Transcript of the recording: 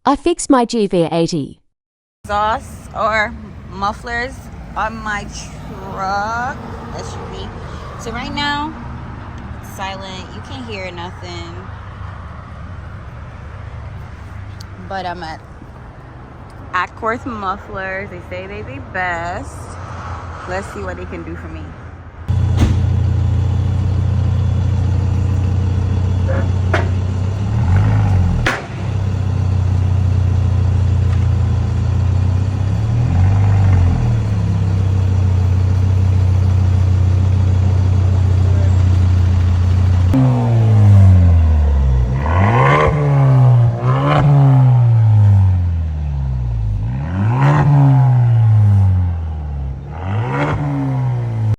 I fixed my GV80. Exhaust or mufflers on my truck SUV. So right now it's silent. You can't hear nothing. But I'm at Ackworth Mufflers. They say they the best. Let's see what they can do for me.